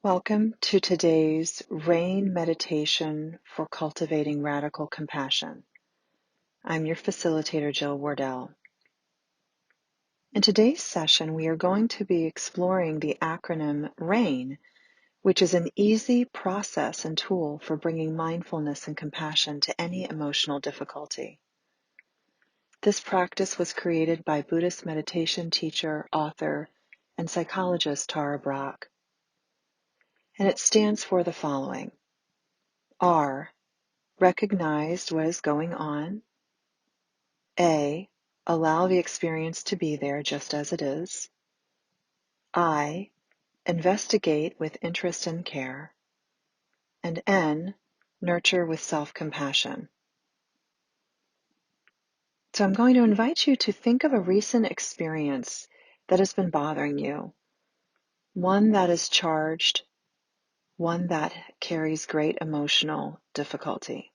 Welcome to today's Rain Meditation for Cultivating Radical Compassion. I'm your facilitator, Jill Wardell. In today's session, we are going to be exploring the acronym RAIN, which is an easy process and tool for bringing mindfulness and compassion to any emotional difficulty. This practice was created by Buddhist meditation teacher, author, and psychologist Tara Brach. And it stands for the following. R. Recognize what is going on. A. Allow the experience to be there just as it is. I. Investigate with interest and care. And N. Nurture with self-compassion. So I'm going to invite you to think of a recent experience that has been bothering you, one that is charged, one that carries great emotional difficulty.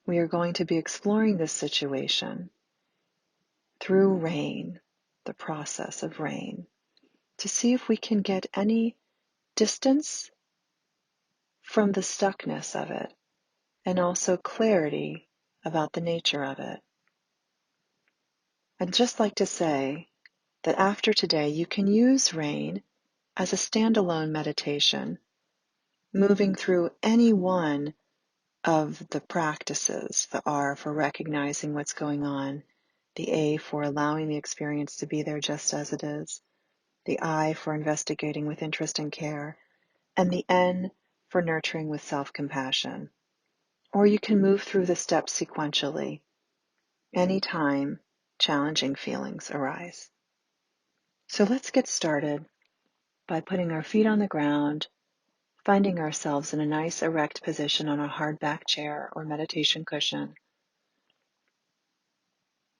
We are going to be exploring this situation through RAIN, the process of RAIN, to see if we can get any distance from the stuckness of it and also clarity about the nature of it. I'd just like to say that after today, you can use RAIN as a standalone meditation, moving through any one of the practices, the R for recognizing what's going on, the A for allowing the experience to be there just as it is, the I for investigating with interest and care, and the N for nurturing with self-compassion. Or you can move through the steps sequentially anytime challenging feelings arise. So let's get started by putting our feet on the ground, finding ourselves in a nice erect position on a hard back chair or meditation cushion,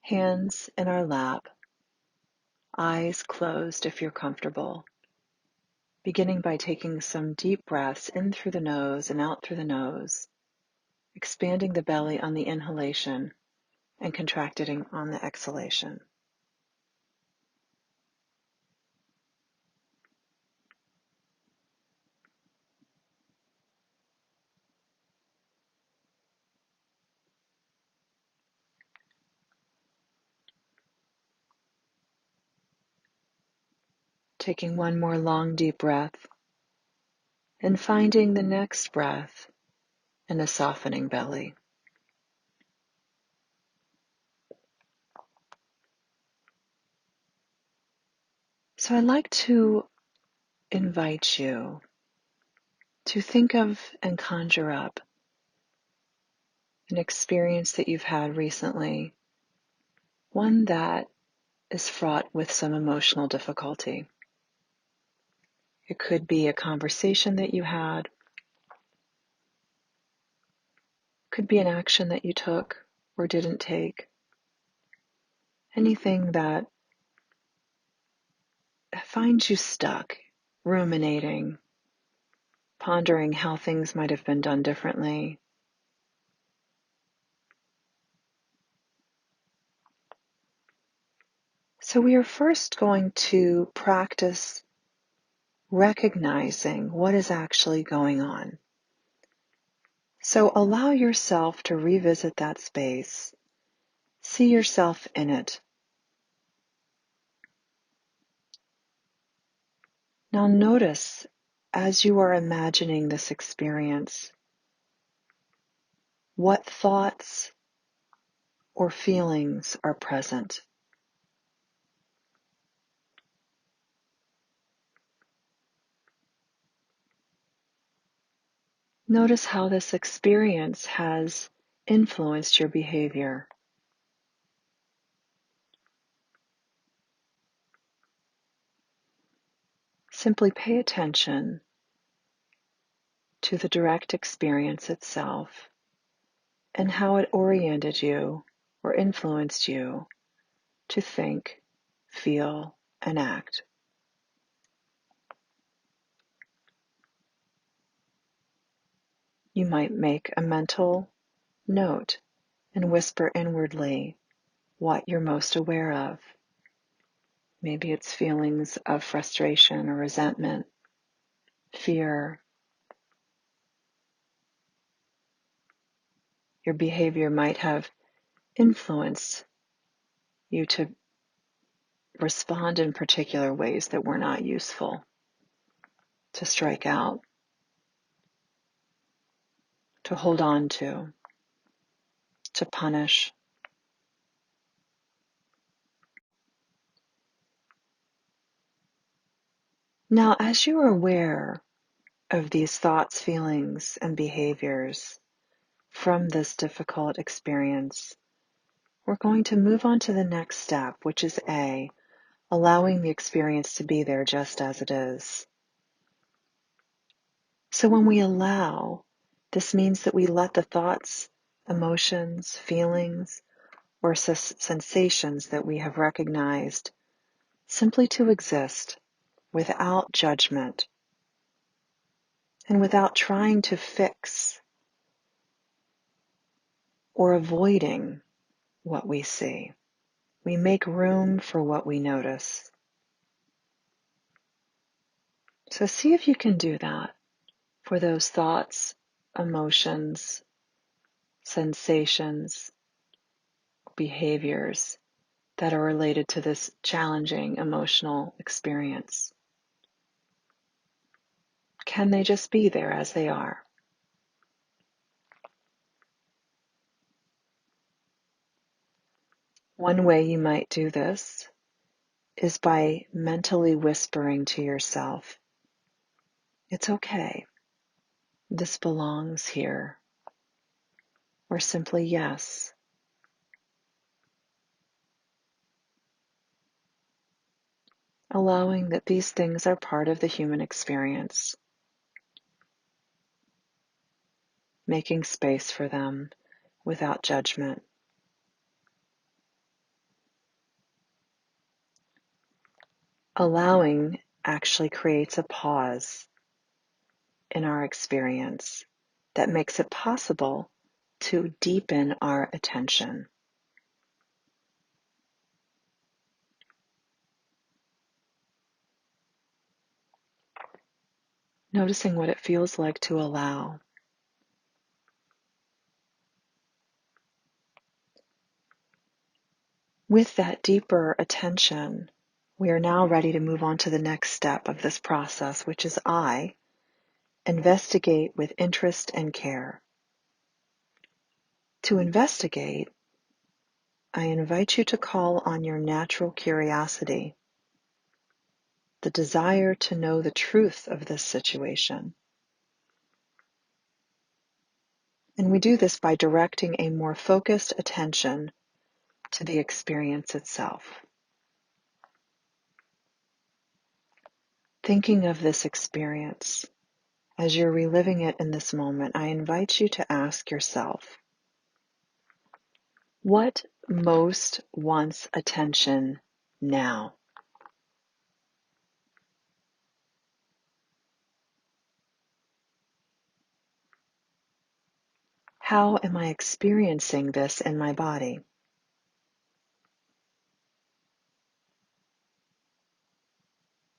hands in our lap, eyes closed if you're comfortable, beginning by taking some deep breaths in through the nose and out through the nose, expanding the belly on the inhalation and contracting on the exhalation. Taking one more long deep breath and finding the next breath in a softening belly. So I'd like to invite you to think of and conjure up an experience that you've had recently, one that is fraught with some emotional difficulty. It could be a conversation that you had, could be an action that you took or didn't take, anything that finds you stuck, ruminating, pondering how things might have been done differently. So we are first going to practice recognizing what is actually going on. So allow yourself to revisit that space. See yourself in it. Now notice as you are imagining this experience, what thoughts or feelings are present. Notice how this experience has influenced your behavior. Simply pay attention to the direct experience itself and how it oriented you or influenced you to think, feel, and act. You might make a mental note and whisper inwardly what you're most aware of. Maybe it's feelings of frustration or resentment, fear. Your behavior might have influenced you to respond in particular ways that were not useful, to strike out, to hold on to punish. Now, as you are aware of these thoughts, feelings, and behaviors from this difficult experience, we're going to move on to the next step, which is A, allowing the experience to be there just as it is. So when we allow, this means that we let the thoughts, emotions, feelings, or sensations that we have recognized simply to exist without judgment and without trying to fix or avoiding what we see. We make room for what we notice. So see if you can do that for those thoughts, emotions, sensations, behaviors that are related to this challenging emotional experience. Can they just be there as they are? One way you might do this is by mentally whispering to yourself, "It's okay. This belongs here." Or simply, "Yes." Allowing that these things are part of the human experience, making space for them without judgment. Allowing actually creates a pause in our experience that makes it possible to deepen our attention. Noticing what it feels like to allow. With that deeper attention, we are now ready to move on to the next step of this process, which is I, investigate with interest and care. To investigate, I invite you to call on your natural curiosity, the desire to know the truth of this situation. And we do this by directing a more focused attention to the experience itself. Thinking of this experience as you're reliving it in this moment, I invite you to ask yourself, what most wants attention now? How am I experiencing this in my body?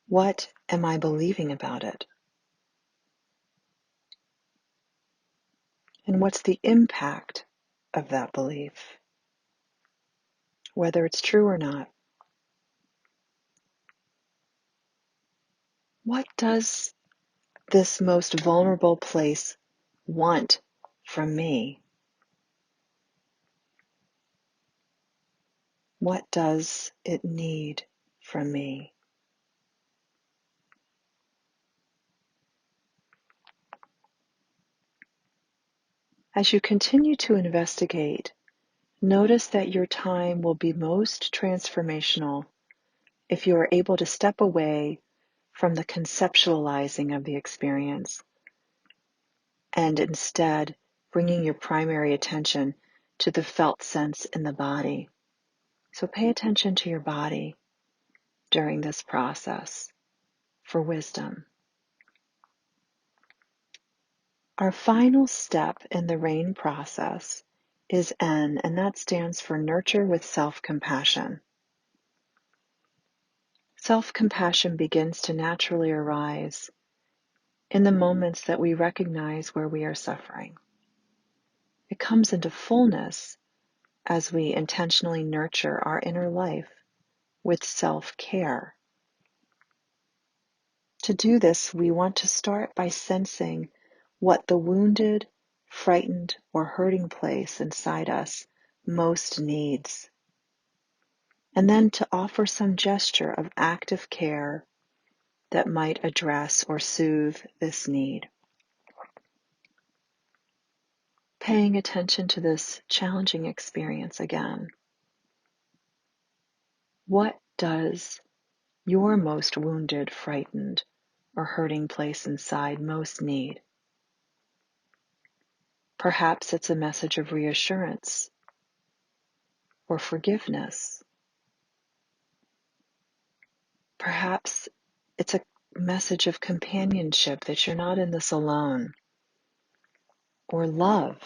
What am I believing about it? And what's the impact of that belief, whether it's true or not? What does this most vulnerable place want from me? What does it need from me? As you continue to investigate, notice that your time will be most transformational if you are able to step away from the conceptualizing of the experience and instead bringing your primary attention to the felt sense in the body. So pay attention to your body during this process for wisdom. Our final step in the RAIN process is N, and that stands for Nurture with Self-Compassion. Self-compassion begins to naturally arise in the moments that we recognize where we are suffering. It comes into fullness as we intentionally nurture our inner life with self-care. To do this, we want to start by sensing what the wounded, frightened, or hurting place inside us most needs, and then to offer some gesture of active care that might address or soothe this need. Paying attention to this challenging experience again. What does your most wounded, frightened, or hurting place inside most need? Perhaps it's a message of reassurance or forgiveness. Perhaps it's a message of companionship that you're not in this alone, or love,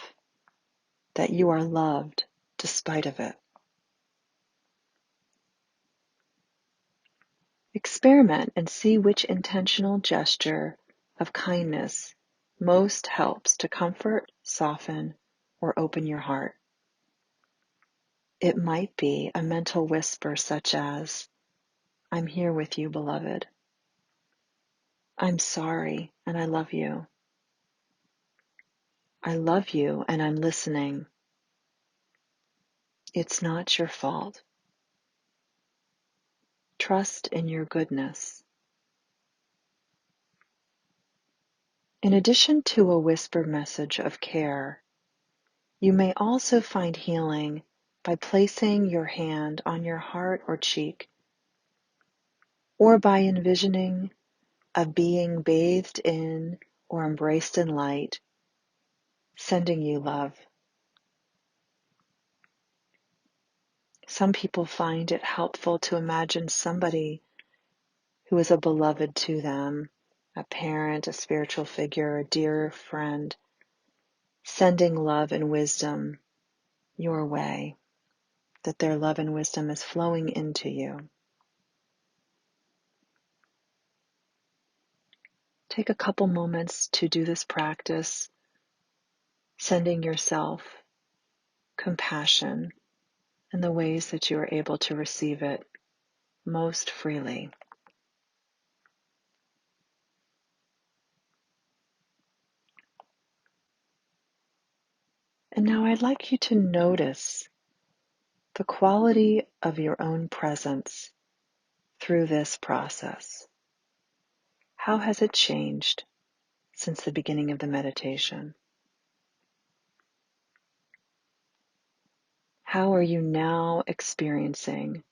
that you are loved despite of it. Experiment and see which intentional gesture of kindness most helps to comfort, soften, or open your heart. It might be a mental whisper such as, "I'm here with you, beloved. I'm sorry and I love you. I love you and I'm listening. It's not your fault. Trust in your goodness." In addition to a whispered message of care, you may also find healing by placing your hand on your heart or cheek, or by envisioning a being bathed in or embraced in light, sending you love. Some people find it helpful to imagine somebody who is a beloved to them, a parent, a spiritual figure, a dear friend, sending love and wisdom your way, that their love and wisdom is flowing into you. Take a couple moments to do this practice, sending yourself compassion in the ways that you are able to receive it most freely. And now I'd like you to notice the quality of your own presence through this process. How has it changed since the beginning of the meditation? How are you now experiencing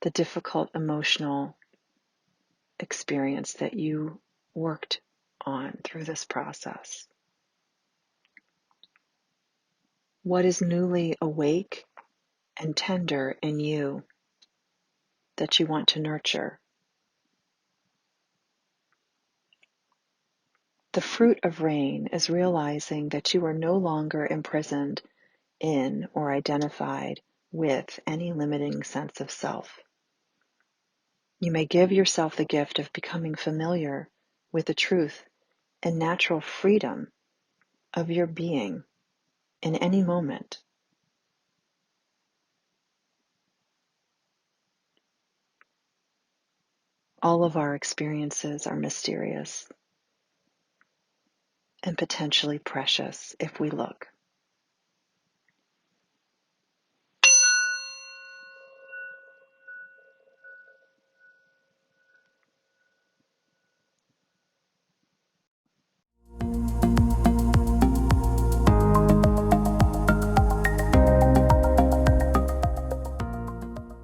the difficult emotional experience that you worked on through this process? What is newly awake and tender in you that you want to nurture? The fruit of rain is realizing that you are no longer imprisoned in or identified with any limiting sense of self. You may give yourself the gift of becoming familiar with the truth and natural freedom of your being in any moment. All of our experiences are mysterious and potentially precious if we look.